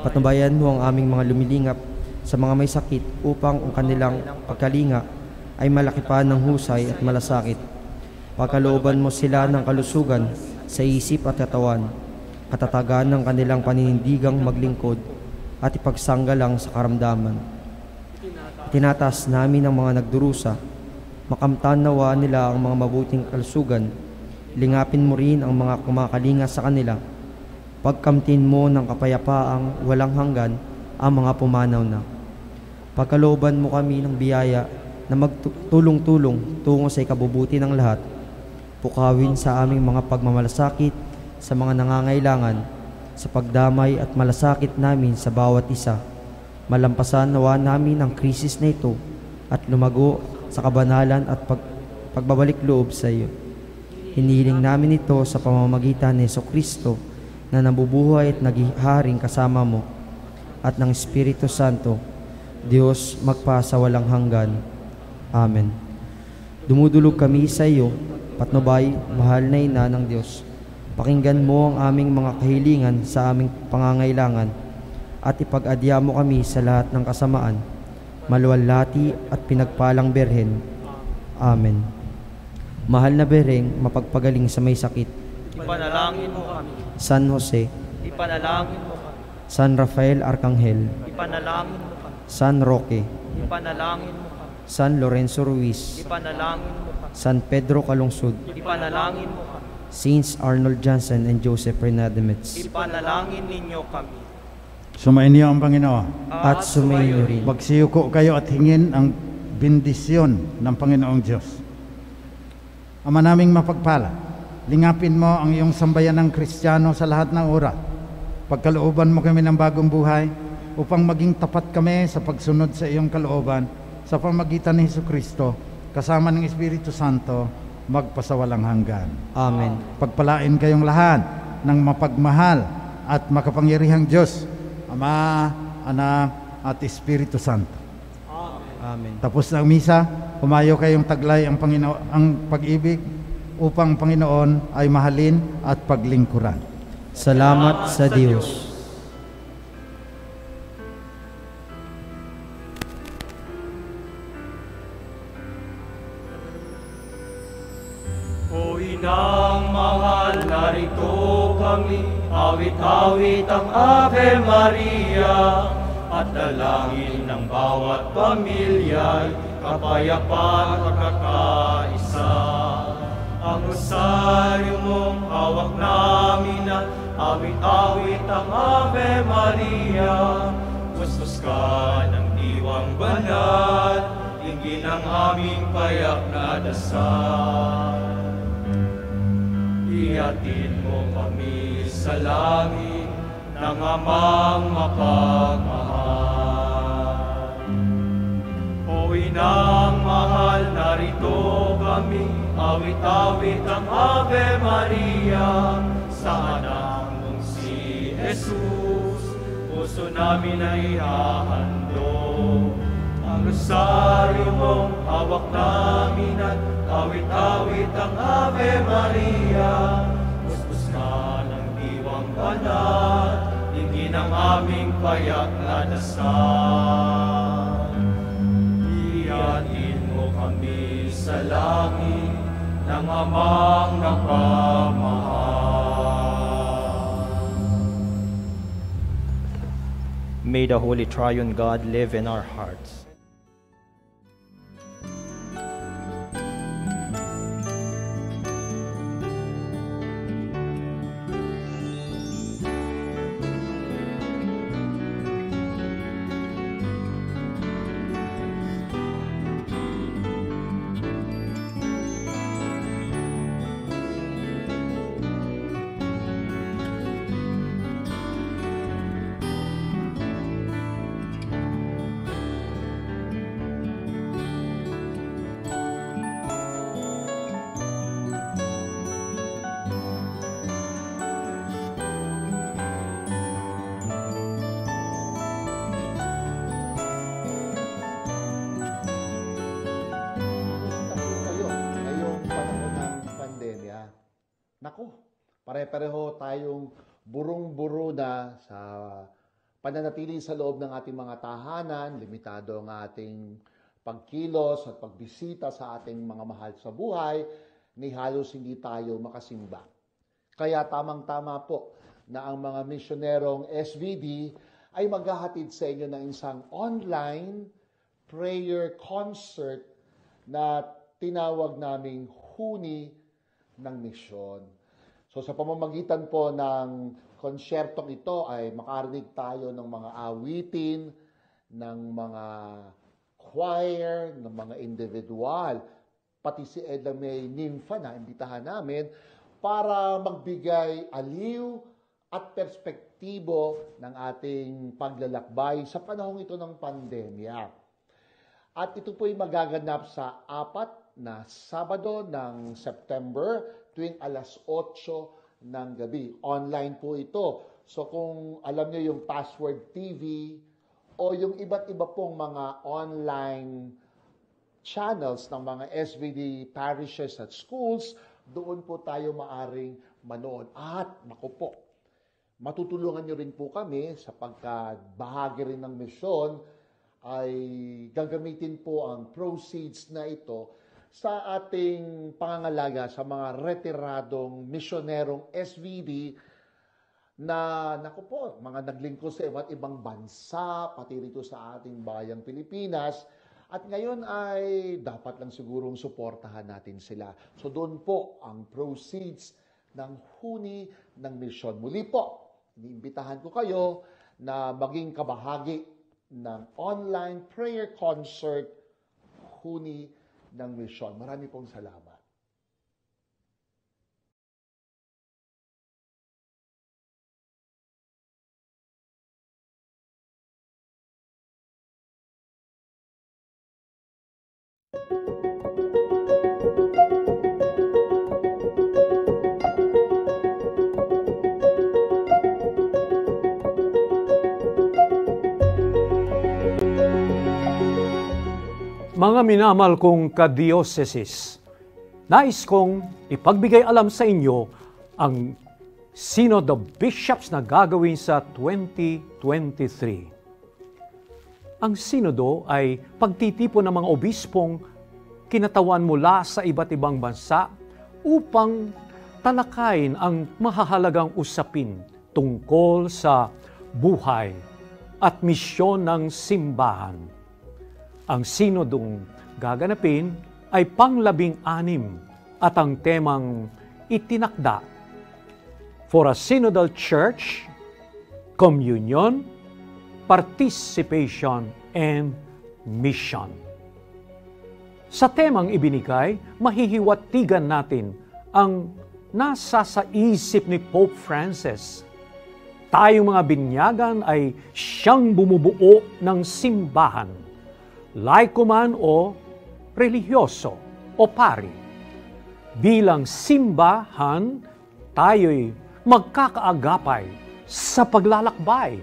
Patnubayan mo ang aming mga lumilingap sa mga may sakit upang ang kanilang pagkalinga ay malaki pa ng husay at malasakit. Pagkalooban mo sila ng kalusugan sa isip at katawan, katatagan ng kanilang paninindigang maglingkod at ipagsanggalang sa karamdaman. Itinatas namin ang mga nagdurusa, makamtan nawa nila ang mga mabuting kalusugan, lingapin mo rin ang mga kumakalinga sa kanila, pagkamtin mo ng kapayapaang walang hanggan ang mga pumanaw na. Pagkalooban mo kami ng biyaya na magtulong-tulong tungo sa ikabubuti ng lahat, pukawin sa aming mga pagmamalasakit sa mga nangangailangan, sa pagdamay at malasakit namin sa bawat isa. Malampasan nawa namin ang krisis na ito at lumago sa kabanalan at pagbabalik loob sa iyo. Hinihiling namin ito sa pamamagitan ni Jesucristo na nabubuhay at naghiharing kasama mo at ng Espiritu Santo, Diyos magpasawalang hanggan. Amen. Dumudulog kami sa iyo, patnubay, mahal na ina ng Diyos. Pakinggan mo ang aming mga kahilingan sa aming pangangailangan at ipag-adya mo kami sa lahat ng kasamaan, maluwalhati at pinagpalang Berhen. Amen. Mahal na Berheng, mapagpagaling sa may sakit. Ipanalangin mo kami. San Jose, Ipanalangin mo kami. San Rafael Arcangel, Ipanalangin mo kami. San Roque, Ipanalangin mo kami. San Lorenzo Ruiz, Ipanalangin mo kami. San Pedro Calungsod, Ipanalangin mo kami. Saints Arnold Johnson and Joseph Renademetz, Ipanalangin ninyo kami. Sumainyo ang Panginoon. at sumainyo rin. Magsiyuko kayo at hingin ang bendisyon ng Panginoong Diyos. Ama naming mapagpala, lingapin mo ang iyong sambayan ng Kristiyano sa lahat ng oras. Pagkalooban mo kami ng bagong buhay upang maging tapat kami sa pagsunod sa iyong kalooban sa pamagitan ni Jesucristo kasama ng Espiritu Santo magpasawalang hanggan. Amen. Pagpalain kayong lahat ng mapagmahal at makapangyarihang Diyos, Ama, Anak at Espiritu Santo. Amen. Tapos na ang misa, humayo kayong taglay ang pag-ibig upang ang Panginoon ay mahalin at paglingkuran. Salamat sa Diyos. O Inang mahal, narito kami, awit-awit ang Ave Maria, at dalangin ng bawat pamilya'y kapayapaan at pagkakaisa. Ang rosaryo mong hawak namin at awit-awit ang Ave Maria, pustos ka ng diwang banal, tingin ang aming payak na dasal. Ihatid mo kami sa langit ng Amang mapagmahal. O Inang mahal, narito kami, awit-awit ang Ave Maria, sa anak mong si Jesus, puso namin ay ihahandog. Ang rosaryo mong hawak namin at awit-awit ang Ave Maria, puspos ka ng diwang banal, tingin ang aming payak na dasal. Ihatid mo kami sa langit ng Amang napamahal. May the Holy Triune God live in our hearts. Naku, pare-pareho tayong burong-buro na sa pananatili sa loob ng ating mga tahanan, limitado ang ating pagkilos at pagbisita sa ating mga mahal sa buhay, ni halos hindi tayo makasimba. Kaya tamang-tama po na ang mga misyonerong SVD ay maghahatid sa inyo ng isang online prayer concert na tinawag naming Huni ng Misyon. So sa pamamagitan po ng konsyertong ito ay makarinig tayo ng mga awitin, ng mga choir, ng mga individual, pati si Edla May Nympha na imbitahan namin para magbigay aliw at perspektibo ng ating paglalakbay sa panahong ito ng pandemya. At ito po'y magaganap sa 4 na Sabado ng September tuwing alas 8 ng gabi. Online po ito. So kung alam niyo yung Password TV o yung iba't iba pong mga online channels ng mga SVD parishes at schools, doon po tayo maaring manood. At naku po, matutulungan niyo rin po kami sapagkat bahagi rin ng misyon ay gagamitin po ang proceeds na ito sa ating pangangalaga sa mga retiradong misyonerong SVD na, naku po, mga naglingkod sa iba't ibang bansa, pati rito sa ating bayang Pilipinas. At ngayon ay dapat lang sigurong suportahan natin sila. So doon po ang proceeds ng huni ng misyon. Muli po, iniimbitahan ko kayo na maging kabahagi ng online prayer concert huni ng misyon. Marami pong salamat. Mga minamahal kong kadiocesis, nais kong ipagbigay alam sa inyo ang Synod of Bishops na gagawin sa 2023. Ang Sinodo ay pagtitipon ng mga obispong kinatawan mula sa iba't ibang bansa upang talakayin ang mahahalagang usapin tungkol sa buhay at misyon ng simbahan. Ang sinodong gaganapin ay pang-16 at ang temang itinakda, For a Synodal Church, Communion, Participation, and Mission. Sa temang ibinigay, mahihiwatigan natin ang nasa sa isip ni Pope Francis. Tayong mga binyagan ay siyang bumubuo ng simbahan, laiko man o relihiyoso o pari. Bilang simbahan, tayo'y magkakaagapay sa paglalakbay.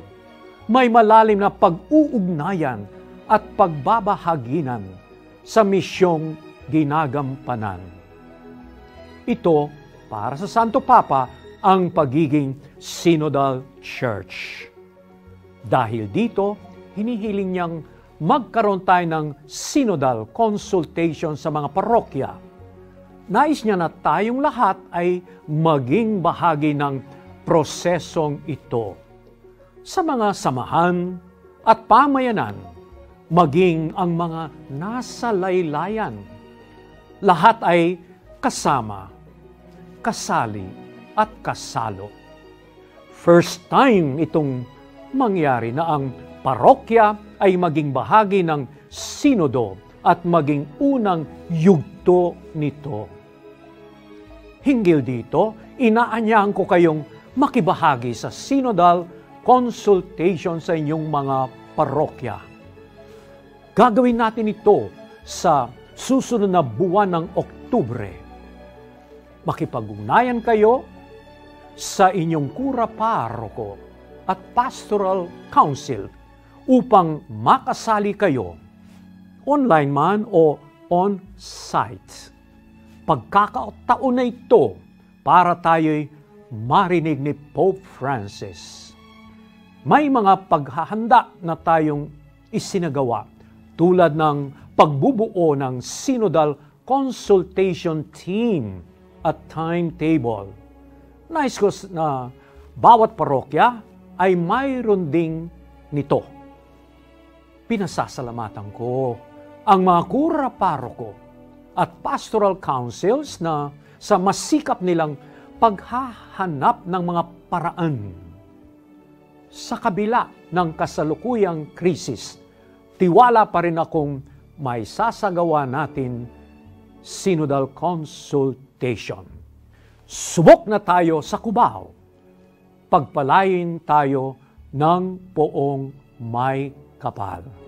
May malalim na pag-uugnayan at pagbabahaginan sa misyong ginagampanan. Ito, para sa Santo Papa, ang pagiging Synodal Church. Dahil dito, hinihiling niyang magkaroon tayo ng synodal consultation sa mga parokya. Nais niya na tayong lahat ay maging bahagi ng prosesong ito. Sa mga samahan at pamayanan, maging ang mga nasa laylayan, lahat ay kasama, kasali at kasalo. First time itong mangyari na ang parokya ay maging bahagi ng sinodo at maging unang yugto nito. Hinggil dito, inaanyahan ko kayong makibahagi sa synodal consultation sa inyong mga parokya. Gagawin natin ito sa susunod na buwan ng Oktubre. Makipag-ugnayan kayo sa inyong kura paroko at pastoral council upang makasali kayo, online man o on-site. Pagkakataon na ito para tayo'y marinig ni Pope Francis. May mga paghahanda na tayong isinagawa tulad ng pagbubuo ng Synodal Consultation Team at timetable. Nais ko na bawat parokya ay mayroon ding nito. Pinasasalamatan ko ang mga kura paroko at pastoral councils na sa masikap nilang paghahanap ng mga paraan. Sa kabila ng kasalukuyang krisis, tiwala pa rin akong may sasagawa natin synodal consultation. Subok na tayo sa Cubao. Pagpalain tayo ng poong may kapal.